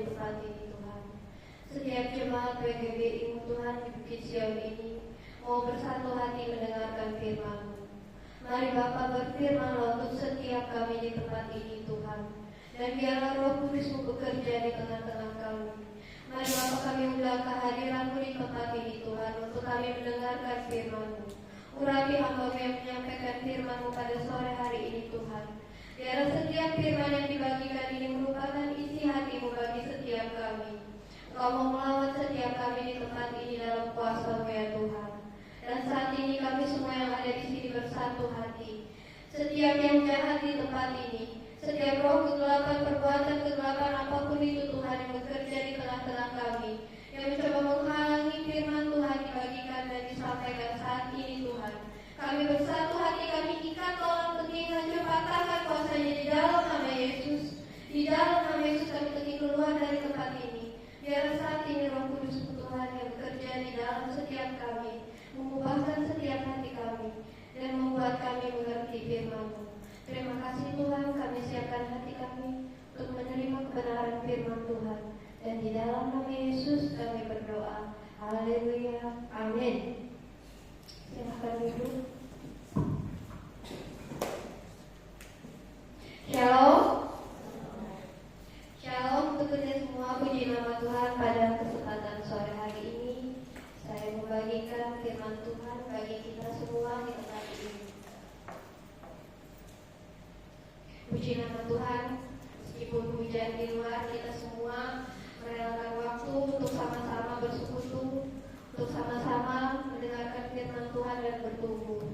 di tempat ini Tuhan. Setiap jemaat PGBI Tuhan di Bukit Sion ini mau bersatu hati mendengarkan firman-Mu. Mari Bapa berfirman untuk setiap kami di tempat ini Tuhan. Dan biarlah Roh Kudus-Mu bekerja di tengah-tengah kami. Mari Bapa kami undang kehadiran-Mu di tempat ini Tuhan untuk kami mendengarkan firman-Mu. Urapi hamba-Mu yang menyampaikan firman-Mu pada sore hari ini Tuhan. Biarlah setiap firman yang dibagikan ini merupakan isi hati-Mu bagi setiap kami. Engkau mau melawat setiap kami di tempat ini dalam kuasa-Mu ya Tuhan. Dan saat ini kami semua yang ada di sini bersatu hati. Setiap yang jahat di tempat ini, setiap roh kegelapan, perbuatan kegelapan apapun itu Tuhan yang bekerja di tengah-tengah kami, yang mencoba menghalangi firman Tuhan dibagikan dan disampaikan saat ini Tuhan. Kami bersatu hati, kami ikat tolong penting hancur patahkan kuasanya di dalam nama Yesus. Di dalam nama Yesus kami penting keluar dari tempat ini. Biar saat ini Roh Kudus Tuhan yang bekerja di dalam setiap kami, mengubahkan setiap hati kami, dan membuat kami mengerti firman-Mu. Terima kasih Tuhan, kami siapkan hati kami untuk menerima kebenaran firman Tuhan. Dan di dalam nama Yesus kami berdoa. Haleluya. Amin. Silakan duduk. Shalom. Shalom untuk kita semua, puji nama Tuhan. Pada kesempatan sore hari ini saya membagikan firman Tuhan bagi kita semua di tempat ini. Puji nama Tuhan, meskipun hujan di luar, kita semua merelakan waktu untuk sama-sama bersekutu, untuk sama-sama mendengarkan firman Tuhan dan bertumbuh.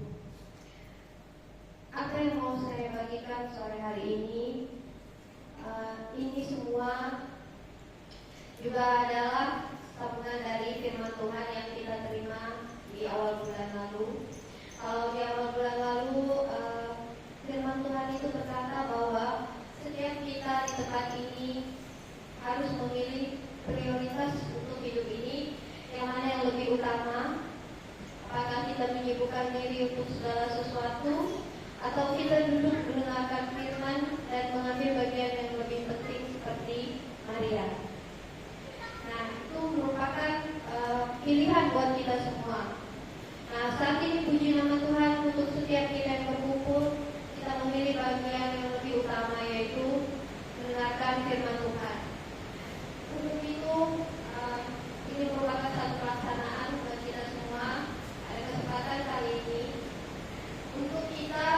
Apa yang mau saya bagikan sore hari ini semua juga adalah sambungan dari firman Tuhan yang kita terima di awal bulan lalu. Kalau di awal bulan lalu firman Tuhan itu berkata bahwa setiap kita di tempat ini harus memilih prioritas untuk hidup ini, yang mana yang lebih utama. Apakah kita menyibukkan diri untuk segala sesuatu, atau kita duduk mendengarkan firman dan mengambil bagian yang lebih penting seperti Maria. Nah, itu merupakan pilihan buat kita semua. Nah, saat ini puji nama Tuhan untuk setiap kita yang berkumpul, kita memilih bagian yang lebih utama, yaitu mendengarkan firman Tuhan. Untuk itu, ini merupakan satu pelaksanaan buat kita semua. Ada kesempatan kali ini untuk kita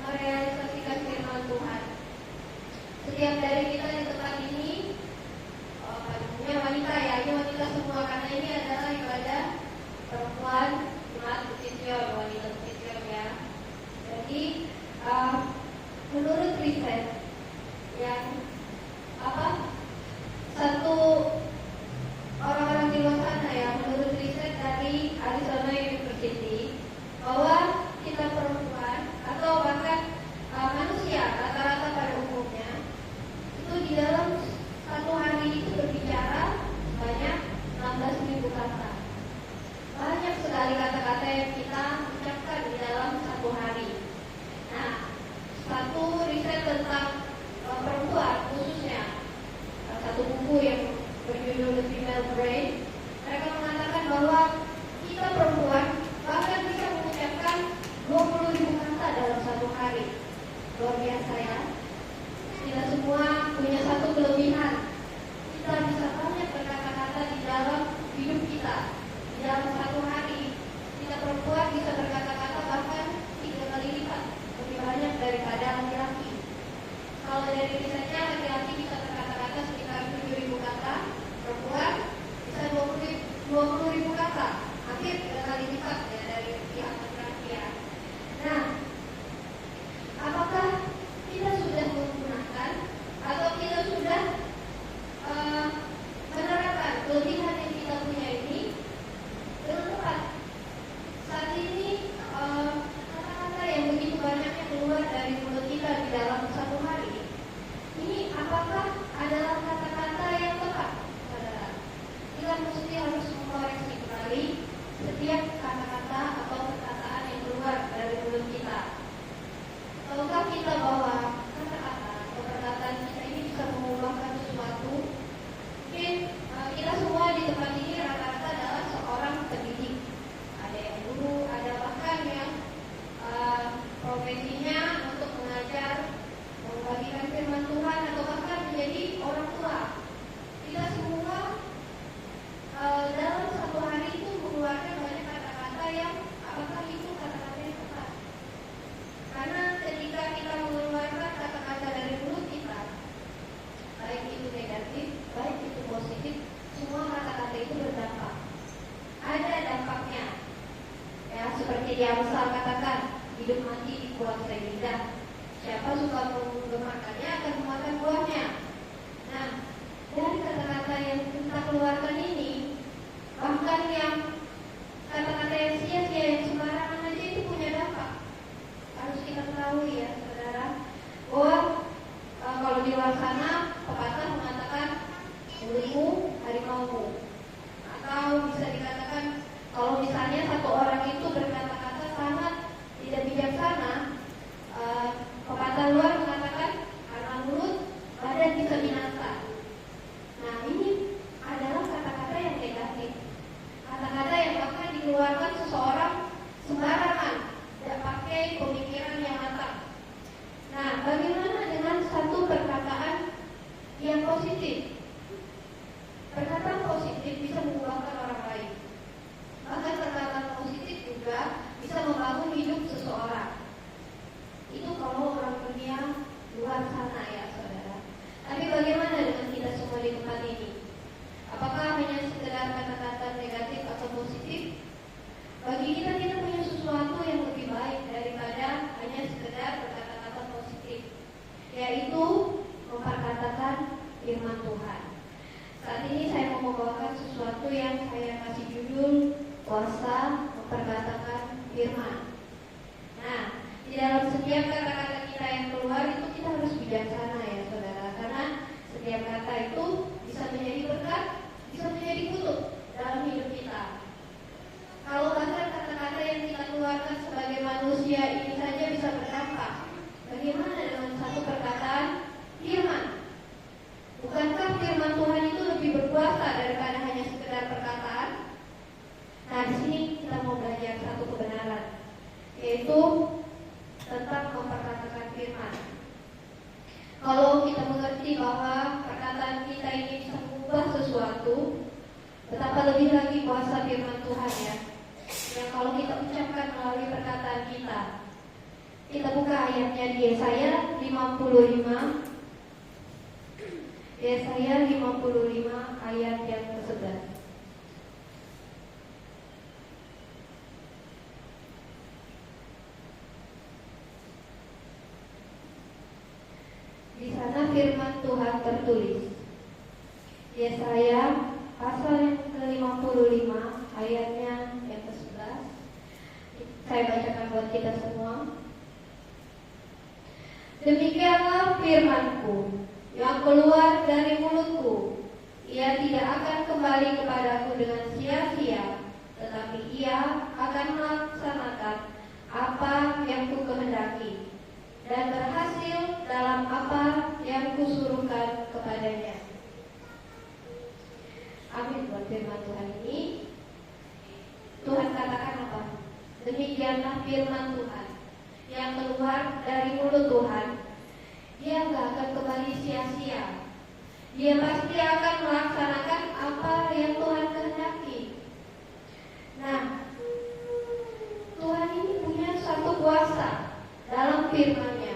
merealisasikan firman Tuhan. Setiap orang katakan, hidup mati dikuasai lidah. Siapa suka menggemarkannya akan memakan buahnya. Nah, dari kata-kata yang kita keluarkan ini, bahkan yang kata-kata yang sia-sia, yang sembarangan aja itu punya dampak. Harus kita ketahui ya, saudara, bahwa kalau di luar sana pepatah mengatakan mulutmu harimaumu, atau bisa dikatakan kalau misalnya satu orang itu berkata-kata sangat tidak bijaksana, pepatah luar mengatakan karena mulut badan bisa binasa. Nah, ini adalah kata-kata yang negatif, kata-kata yang bahkan dikeluarkan seseorang sembarangan, tidak pakai pemikiran yang matang. Nah, bagaimana dengan satu perkataan yang positif? Perkataan positif bisa mengubahkan orang lain. Bahkan perkataan positif juga bisa membangun hidup seseorang. Itu kalau orang dunia luar sana ya, saudara. Tapi bagaimana dengan kita semua di tempat ini? Apakah hanya sekedar kata-kata negatif atau positif? Bagi kita punya sesuatu yang lebih baik daripada hanya sekedar berkata-kata positif, yaitu memperkatakan firman Tuhan. Saat ini saya mau membawakan sesuatu yang saya kasih judul kuasa memperkatakan firman. Nah, di dalam setiap kata-kata kita yang keluar itu kita harus bijaksana ya, saudara, karena setiap kata itu bisa menjadi berkat, bisa menjadi kutuk dalam hidup kita. Kalau bahkan kata-kata yang kita keluarkan sebagai manusia ini saja bisa berdampak, bagaimana dengan satu perkataan firman? Bukankah firman Tuhan itu lebih berkuasa daripada hanya sekedar perkataan? Nah, di sini kita mau belajar satu kebenaran, yaitu tentang memperkatakan firman. Kalau kita mengerti bahwa perkataan kita ini bisa mengubah sesuatu, betapa lebih lagi kuasa firman Tuhan ya, yang kalau kita ucapkan melalui perkataan kita. Kita buka ayatnya di Yesaya 55. Yesaya 55 ayat yang ke-11. Di sana firman Tuhan tertulis. Yesaya pasal yang ke-55 ayatnya yang ke-11. Saya bacakan buat kita semua. Demikianlah firman-Ku yang keluar dari mulutku, ia tidak akan kembali kepadaku dengan sia-sia, tetapi ia akan melaksanakan apa yang ku kehendaki dan berhasil dalam apa yang kusuruhkan kepadanya. Amin buat firman Tuhan ini. Tuhan katakan apa? Demikianlah firman Tuhan yang keluar dari mulut Tuhan. Dia gak akan kembali sia-sia. Dia pasti akan melaksanakan apa yang Tuhan kehendaki. Nah, Tuhan ini punya satu kuasa dalam firman-Nya,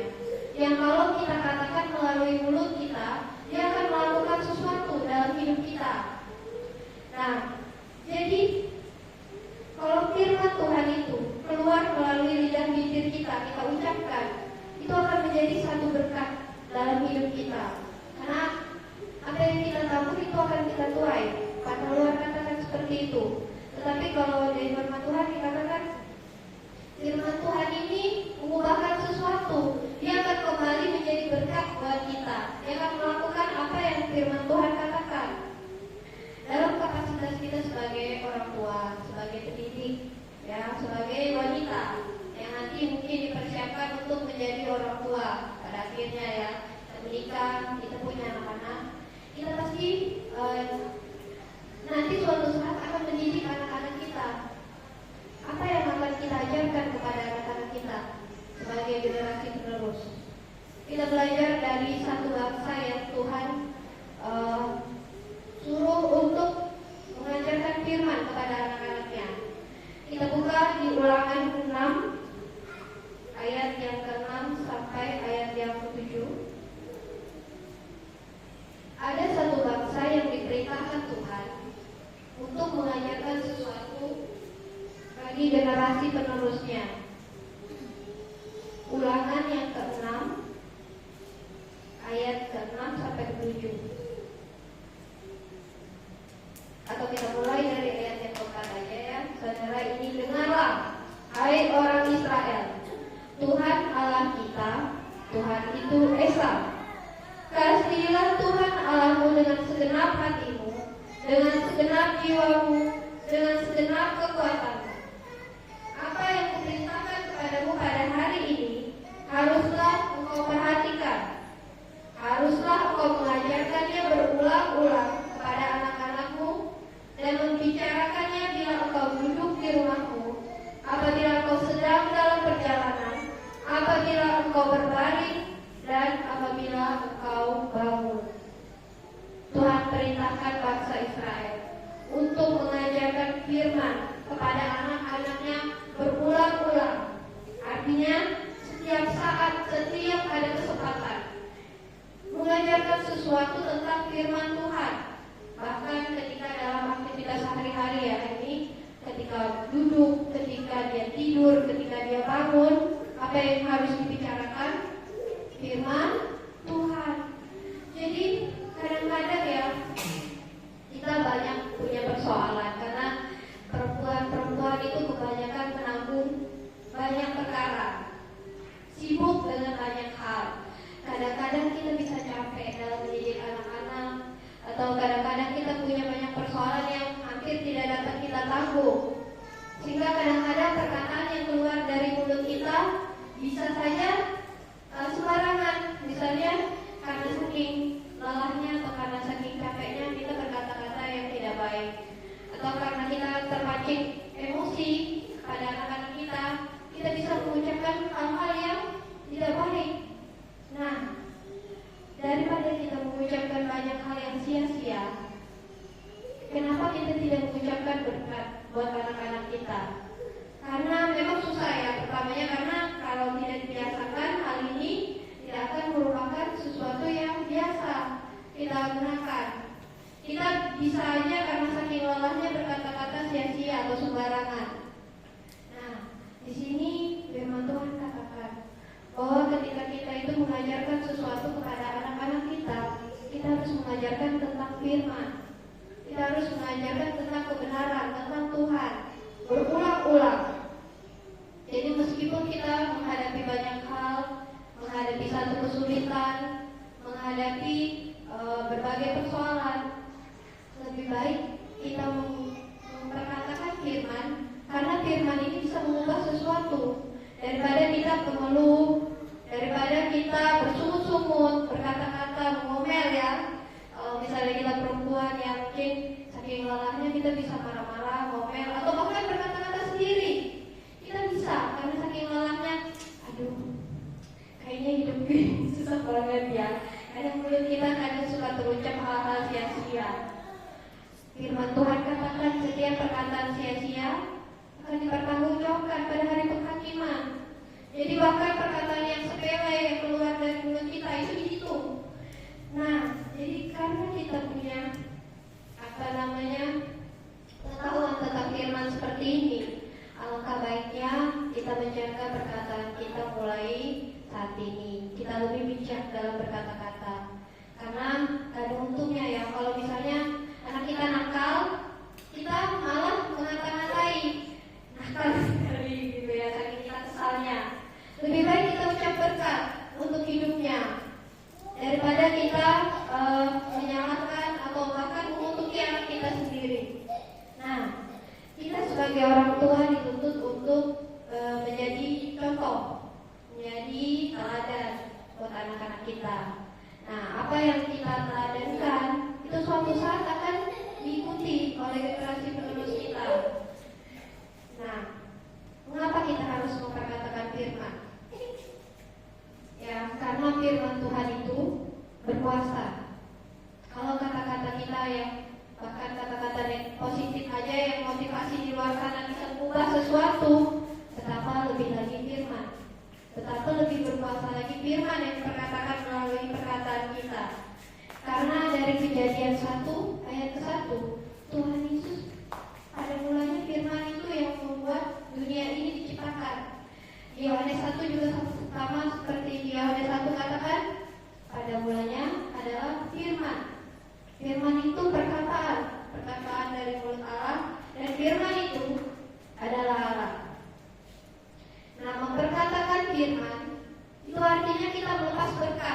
yang kalau kita katakan melalui mulut kita, Dia akan melakukan sesuatu dalam hidup kita. Nah, jadi kalau firman Tuhan itu keluar melalui lidah bibir kita ucapkan, itu akan menjadi satu berkat dalam hidup kita. Karena apa yang kita tabur itu akan kita tuai. Kata luar katakan seperti itu. Tetapi kalau dari firman Tuhan dikatakan, firman Tuhan ini mengubahkan sesuatu. Dia akan kembali menjadi berkat buat kita. Dia akan melakukan apa yang firman Tuhan katakan. Dalam kapasitas kita sebagai orang tua, sebagai pendidik, ya, sebagai wanita yang nanti mungkin dipersiapkan untuk menjadi orang tua pada akhirnya ya, kita menikah, kita punya anak-anak, kita pasti nanti suatu saat akan mendidik anak-anak kita. Apa yang akan kita ajarkan kepada anak-anak kita sebagai generasi penerus? Kita belajar dari satu bangsa yang Tuhan suruh untuk mengajarkan firman kepada anak-anaknya. Kita buka di Ulangan 6 ayat yang ke-6 sampai ayat yang ke-7. Ada satu bangsa yang diperintahkan Tuhan untuk mengajarkan sesuatu bagi generasi penerusnya. yaitu Esa. Kasihilah Tuhan Allahmu dengan segenap hatimu, dengan segenap jiwamu, dengan segenap kekuatanmu. Apa yang kuperintahkan kepadamu pada hari ini, haruslah engkau perhatikan. Haruslah engkau mengajarkannya berulang-ulang kepada anak-anakmu dan membicarakannya bila engkau duduk di rumahmu, apabila engkau sedang dalam perjalanan, apabila engkau berbaring, dan apabila engkau bangun. Tuhan perintahkan bangsa Israel untuk mengajarkan firman kepada anak-anaknya berulang-ulang. Artinya setiap saat, setiap ada kesempatan mengajarkan sesuatu tentang firman Tuhan. Bahkan ketika dalam aktivitas sehari-hari ya, ini ketika duduk, ketika dia tidur, ketika dia bangun, apa yang harus dibicarakan? Firman Tuhan. Jadi kadang-kadang ya kita banyak punya persoalan karena perempuan itu kebanyakan menanggung banyak perkara, sibuk dengan banyak hal. Kadang-kadang kita bisa capek dalam mendidik anak-anak, atau kadang-kadang kita punya banyak persoalan yang hampir tidak dapat kita tanggung, sehingga kadang-kadang perkataan yang keluar dari mulut kita bisa saja sembarangan. Misalnya karena saking lelahnya atau karena saking capeknya kita berkata-kata yang tidak baik, atau karena kita terpancing emosi pada anak-anak kita bisa mengucapkan hal-hal yang tidak baik. Nah, daripada kita mengucapkan banyak hal yang sia-sia, kenapa kita tidak mengucapkan berkat buat anak-anak kita? Karena memang susah ya, pertamanya karena kalau tidak dibiasakan hal ini tidak akan merupakan sesuatu yang biasa kita gunakan. Kita bisa aja karena saking lelahnya berkata-kata sia-sia atau sembarangan. Nah, di sini firman Tuhan katakan bahwa ketika kita itu mengajarkan sesuatu kepada anak-anak kita harus mengajarkan tentang firman. Kita harus mengajarkan tentang kebenaran, tentang Tuhan berulang-ulang. Jadi meskipun kita menghadapi banyak hal, menghadapi satu kesulitan, menghadapi berbagai persoalan, lebih baik kita memperkatakan firman, karena firman ini bisa mengubah sesuatu. Daripada kita mengeluh, daripada kita bersungut-sungut, berkata-kata, mengomel ya. Misalnya kita perempuan yang mungkin saking lelahnya kita bisa marah-marah, ngomel, atau bahkan berkata-kata sendiri. Kita bisa, karena saking lelahnya, aduh, kayaknya hidup ini susah banget ya. Kadang mulut kita kadang suka terucap hal-hal sia-sia. Firman Tuhan katakan setiap perkataan sia-sia akan dipertanggungjawabkan pada hari penghakiman. Jadi bahkan perkataan yang sepele yang keluar dari mulut kita itu dihitung. Nah, jadi karena kita punya pengetahuan tentang firman seperti ini, alangkah baiknya kita menjaga perkataan kita mulai saat ini. Kita lebih bijak dalam berkata-kata. Karena ada untungnya ya, kalau misalnya anak kita nakal, kita malah mengata-ngatai. Nakal sekali gitu ya, saking kita kesalnya. Lebih baik kita ucap berkat untuk hidupnya daripada kita menyalahkan atau bahkan mengutuki anak kita sendiri. Nah, kita sebagai orang tua dituntut untuk menjadi contoh, menjadi teladan buat anak-anak kita. Nah, apa yang kita teladankan itu suatu saat akan diikuti oleh generasi penerus kita. Nah, mengapa kita harus memperkatakan firman? Ya, karena firman Tuhan itu berkuasa. Kalau kata-kata kita yang bahkan kata-kata yang positif aja, yang motivasi di luar sana bisa mengubah sesuatu, betapa lebih lagi firman. Betapa lebih berkuasa lagi firman yang diperkatakan melalui perkataan kita. Karena dari Kejadian 1 ayat ke-1, Tuhan Yesus pada mulanya firman itu yang membuat dunia ini diciptakan. Di Yohanes 1 juga sama seperti di Yohanes 1 katakan, pada mulanya adalah firman. Firman itu perkataan dari mulut Allah, dan firman itu adalah Allah. Nah, memperkatakan firman itu artinya kita melepas berkat.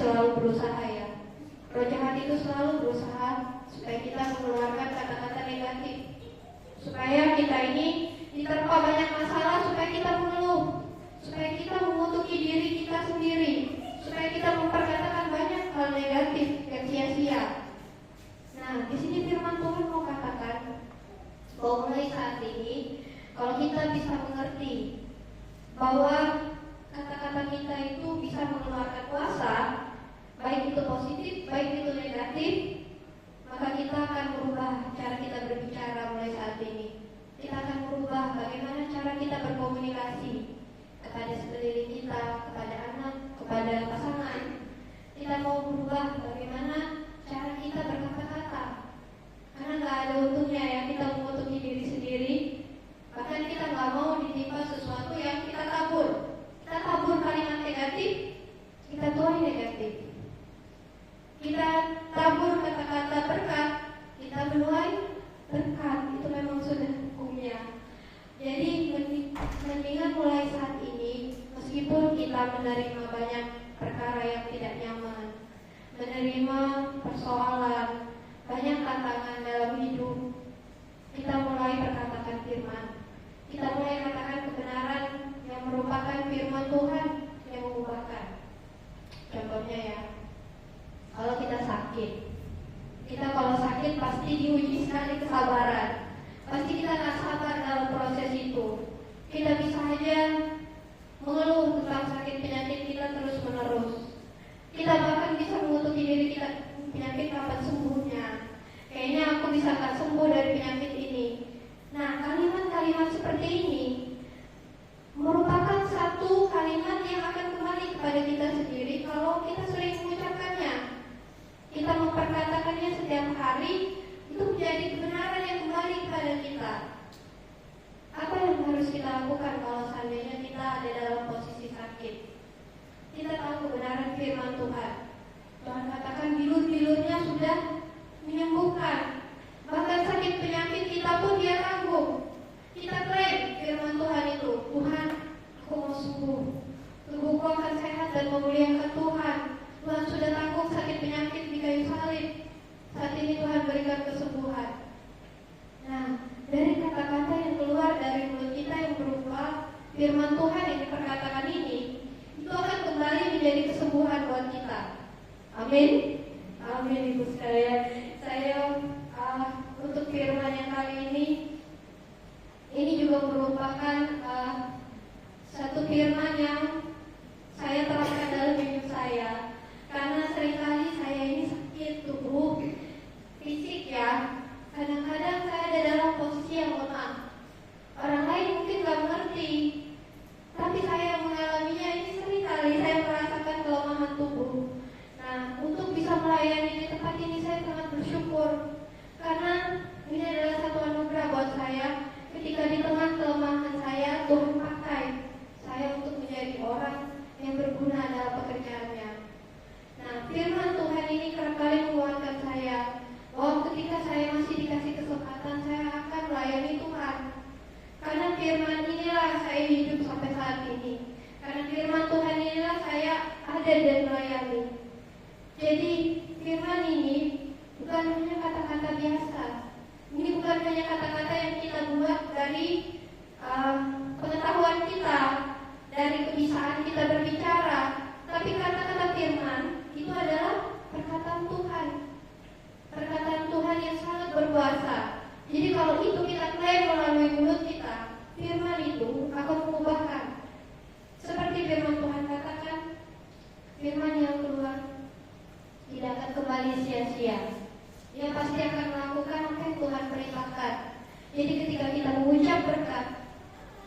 selalu berusaha ya. Roh jahat itu selalu berusaha supaya kita mengeluarkan kata-kata negatif, supaya kita ini diterpa banyak masalah, supaya kita mengeluh, supaya kita mengutuki diri kita sendiri, supaya kita memperkatakan banyak hal negatif yang sia-sia. Nah, di sini firman Tuhan mau katakan bahwa mulai saat ini, kalau kita bisa mengerti bahwa kata-kata kita itu bisa mengeluarkan kuasa, baik itu positif, baik itu negatif, maka kita akan merubah cara kita berbicara mulai saat ini. Kita akan merubah bagaimana cara kita berkomunikasi kepada sekeliling kita, kepada anak, kepada pasangan. Kita mau berubah bagaimana cara kita berkata-kata. Karena nggak ada untungnya ya kita mengutuki diri sendiri. Bahkan kita nggak mau ditimpa sesuatu yang kita tabur. Kita tabur kalimat negatif, kita tuai negatif. Kita tabur kata-kata berkat, kita menuai berkat. Itu memang sudah hukumnya. Jadi mendingan mulai saat ini, meskipun kita menerima banyak perkara yang tidak nyaman, menerima persoalan, banyak tantangan dalam hidup, kita mulai berkatakan firman. Kita mulai katakan kebenaran yang merupakan firman Tuhan yang mengubahkan. Contohnya ya, kalau kita sakit, kita kalau sakit pasti diuji sekali kesabaran. Pasti kita gak sabar dalam proses itu. Kita bisa aja mengeluh tentang sakit penyakit kita terus menerus. Kita bahkan bisa mengutuki diri kita, penyakit kapan sembuhnya. Kayaknya aku bisa gak sembuh dari penyakit ini. Nah, kalimat-kalimat seperti ini merupakan satu kalimat yang akan kembali kepada kita sendiri kalau kita sering mengucapkannya. Kita memperkatakannya setiap hari, itu menjadi kebenaran yang kembali kepada kita. Apa yang harus kita lakukan kalau seandainya kita ada dalam posisi sakit? Kita tahu kebenaran firman Tuhan. Tuhan katakan bilur-bilurnya sudah menyembuhkan. Bahkan sakit penyakit kita pun Dia tanggung. Kita klaim firman Tuhan itu, Tuhan, aku mau sembuh. Tubuhku akan sehat dan memuliakan Tuhan. Tuhan sudah tanggung sakit penyakit di kayu salib. Saat ini Tuhan berikan kesembuhan. Nah, dari kata-kata yang keluar dari mulut kita yang berupa firman Tuhan yang diperkatakan ini, itu akan kembali menjadi kesembuhan buat kita. Amin. Amin Ibu sekalian. Saya untuk firman yang kali ini juga merupakan satu firman yang saya terapkan dalam hidup saya. Karena seringkali saya ini sakit tubuh fisik ya. Kadang-kadang saya ada dalam posisi yang lemah. Orang lain mungkin gak mengerti, tapi saya yang mengalaminya ini seringkali saya merasakan kelemahan tubuh. Nah, untuk bisa melayani di tempat ini saya sangat bersyukur. Karena ini adalah satu anugerah buat saya. Ketika di tengah kelemahan saya, Tuhan pakai saya untuk menjadi orang yang berguna dalam pekerjaannya. Nah, firman Tuhan ini kerap kali menguatkan saya bahwa ketika saya masih dikasih kesempatan, saya akan melayani Tuhan. Karena firman inilah saya hidup sampai saat ini. Karena firman Tuhan inilah saya ada dan melayani. Jadi firman ini bukan hanya kata-kata biasa. Ini bukan hanya kata-kata yang kita buat dari pengetahuan kita, dari kebiasaan kita berbicara. Tapi kata-kata firman itu adalah perkataan Tuhan. Perkataan Tuhan yang sangat berkuasa. Jadi kalau itu kita klaim melalui mulut kita, firman itu akan mengubahkan. Seperti firman Tuhan katakan, firman yang keluar tidak akan kembali sia-sia. Dia pasti akan melakukan apa yang Tuhan perintahkan. Jadi ketika kita mengucap berkat,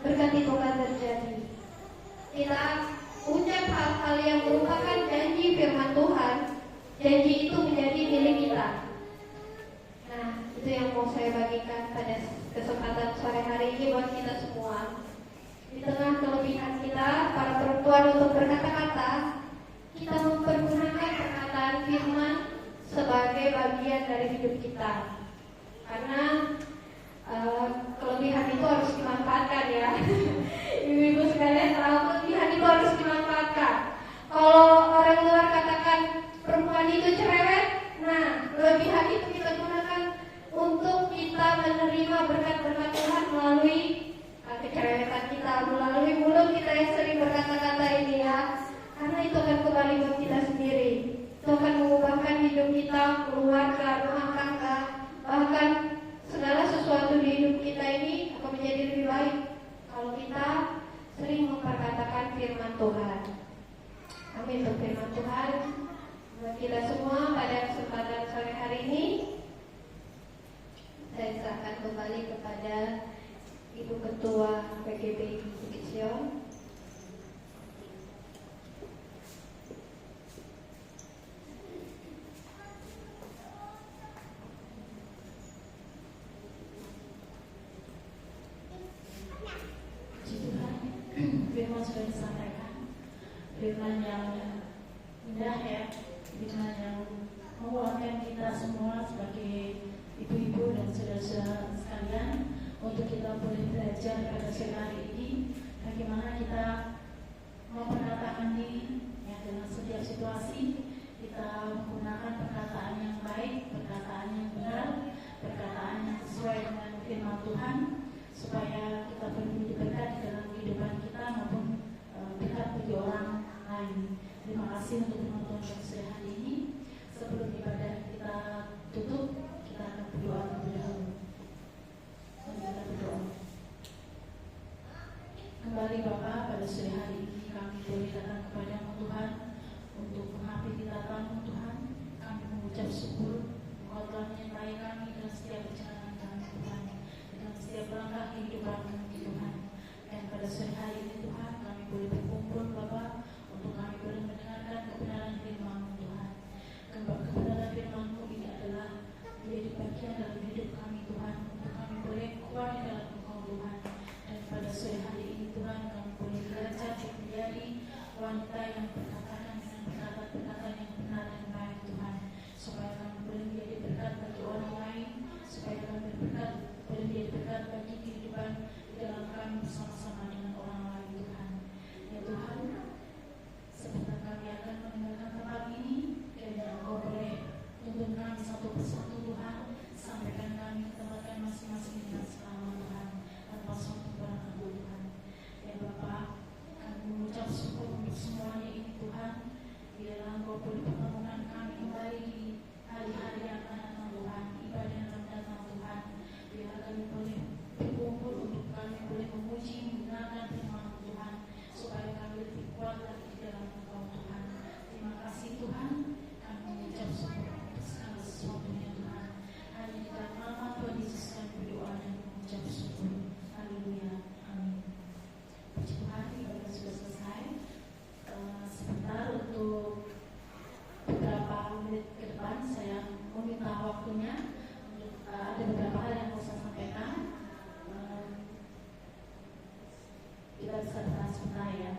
berkat itu akan terjadi. Kita ucap hal-hal yang merupakan janji firman Tuhan, janji itu menjadi milik kita. Nah, itu yang mau saya bagikan pada kesempatan sore hari ini buat kita semua. Di tengah kelebihan kita, para perempuan untuk berkata-kata, kita mempergunakan perkataan firman sebagai bagian dari hidup kita. Karena kelebihan itu harus dimanfaatkan ya. Ibu-ibu sekalian tahu kelebihan itu harus dimanfaatkan. Kalau orang luar katakan kita semua pada kesempatan sore hari ini. Saya serahkan kembali kepada Ibu Ketua PGBI Bukit Sion. Firman sudah disampaikan, firman yang indah ya, firman yang menguatkan kita semua sebagai ibu-ibu dan saudara-saudara sekalian untuk kita boleh belajar pada sore hari ini bagaimana kita memperkatakan diri ya, dalam setiap situasi kita menggunakan perkataan yang baik, perkataan yang benar, perkataan yang sesuai dengan firman Tuhan, supaya kita boleh berkat dalam kehidupan kita maupun berkat bagi orang lain. Terima kasih untuk penonton yang sore hari ini. Sebelum ibadah kita tutup, kita akan berdoa terlebih dahulu. Kita berdoa. Kembali Bapa, pada sore hari ini kami boleh datang kepada-Mu Tuhan untuk mengabdi di hadapan-Mu Tuhan. Kami mengucap syukur Engkau telah menyertai kami dalam setiap perjalanan kami Tuhan, dalam setiap langkah kehidupan kami Tuhan. Dan pada sore hari ini Tuhan, kami boleh berkumpul Bapa untuk kami boleh mendengarkan kebenaran firman-Mu Tuhan. Kebenaran firman-Mu ini adalah menjadi bagian dalam hidup kami Tuhan, untuk kami boleh kuat di dalam Engkau Tuhan. Dan pada sore hari ini Tuhan, kami boleh belajar menjadi wanita yang berkatakan dengan perkataan-perkataan yang benar dan baik Tuhan, supaya kami boleh menjadi berkat bagi orang lain, supaya kami boleh menjadi berkat bagi kehidupan di dalam kami bersama-sama dengan orang lain Tuhan. Ya Tuhan, sebentar kami akan meninggalkan tempat ini, dan Engkau boleh tuntun kami satu persatu Tuhan, sampaikan kami ke tempat kami masing-masing dengan selamat Tuhan, tanpa suatu perangan Tuhan. Ya Bapa, kami mengucap syukur untuk semuanya ini Tuhan, biarlah Engkau boleh pertemukan kami kembali di hari-hari yang akan datang Tuhan, ibadah yang akan datang Tuhan. Biarlah kami boleh berkumpul untuk kami boleh memuji, menggunakan firman Tuhan, supaya kami lebih kuat lagi di dalam Engkau Tuhan. Terima kasih Tuhan, kami mengucap syukur untuk segala sesuatunya Tuhan. Hanya di dalam nama Tuhan Yesus kami berdoa dan mengucap syukur. Haleluya, amin. Puji Tuhan, ibadah sudah selesai. Sebentar untuk beberapa menit ke depan saya meminta waktunya untuk ada beberapa hal yang mau saya sampaikan. Kita bisa bertahan sebentar ya.